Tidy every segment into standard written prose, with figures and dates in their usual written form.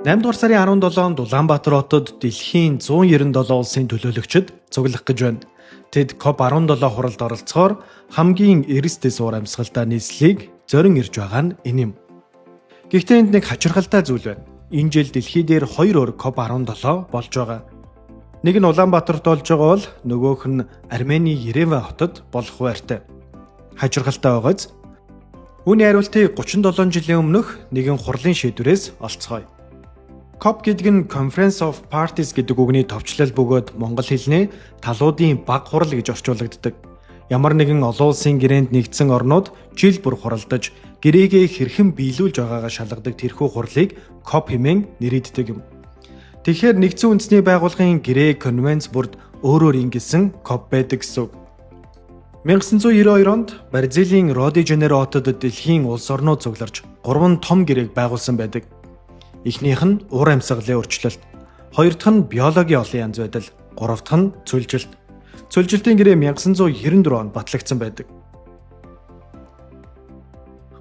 8 дугаар сарын 17-нд Улаанбаатар хотод дэлхийн 197 улсын төлөөлөгчид цуглах гэж байна. Тэд COP17 хуралд оролцохоор хамгийн эрсдэл зуур амьсгалтай нийслэлийг зорин ирж байгаа нь энэ юм. Гэхдээ энд нэг хачирхалтай зүйл байна. Энэ жил дэлхий дээр 2 өөр COP17 болж байгаа. Нэг нь Улаанбаатарт болж байгаа бол нөгөөх нь Армени Ереван хотод болох байртай. Хачирхалтай байгааз. Үүний хариултыг 37 жилийн өмнөх нэгэн хурлын шийдвэрээс олцгоё. COP гэдэг нь Conference of Parties гэдэг үгний товчлол бөгөөд монгол хэлний талуудын баг хурал гэж орчуулагддаг. Ямар нэгэн олон улсын гэрээнд нэгдсэн орнууд жил бүр хуралдаж гэрээгээ хэрхэн биелүүлж байгаагаа шалгадаг тэрхүү хурлыг COP хэмээн нэрийддэг юм. Тэгэхээр нэгдсэн үндэсний байгууллагын гэрээ конвенц бүрд өөрөөр ингэсэн COP байдаг гэсэн үг. 1992 онд Бразилийн Рио де Жанейро хотод дэлхийн улс орнууд цугларч 3 том гэрээг байгуулсан байдаг. Эхнийх нь уур амьсгалын өөрчлөлт, хоёр дахь нь биологийн олон янз байдал, гурав дахь нь цөлжилт. Цөлжилтийн гэрээ 1994 онд батлагдсан байдаг.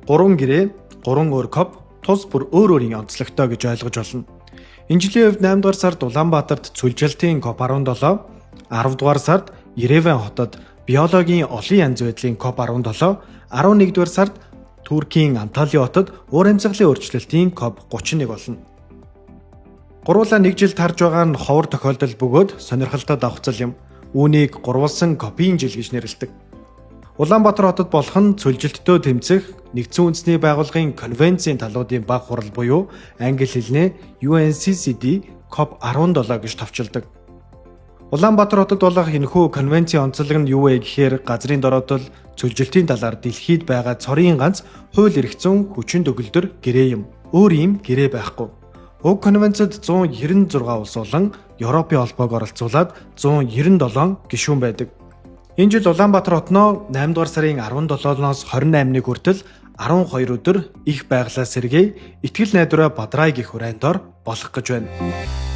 3 гэрээ, 3 өөр COP тус бүр өөр өөрийн онцлогтой гэж ойлгож болно. Энэ жилийн хувьд 8 дугаар сард Улаанбаатарт цөлжилтийн COP17, 10 дугаар сард Ереван хотод биологийн олон янз байдлын COP17, 11 дугаар сард Туркийн Анталия хотод уур амьсгалын өөрчлөлтийн COP31 болно. Гуруула нэг жил тарж байгаа нь ховор тохиолдол бөгөөд сонирхолтой давхцал юм. Үүнийг гурвалсан COP-ийн жил гэж нэрлэдэг. Улаанбаатар хотод болох нь цөлжилттэй тэмцэх нэгдсэн үндэсний байгууллагын конвенцийн талуудын баг хурал буюу англи хэлнээр UNCCD COP17 гэж товчилдог. Улаанбаатар хотод болох энэхүү конвенцийн онцлог нь юу вэ гэхээр газрын дороотол цөлжилтийн талаар дэлхийд байгаа цорын ганц хууль эрх зүйн хүчин төгөлдөр гэрээ юм. Өөр ийм гэрээ байхгүй. Уг конвенцид 196 улс болон Европын холбоог оролцуулаад 197 гишүүн байдаг. Энэ жил Улаанбаатар хотноо 8 дугаар сарын 17-ноос 28-ны хүртэл 12 өдөр их байгалаа сэргээе, итгэл найдвараа бадраа гэх хүрээнд ор болох гэж байна.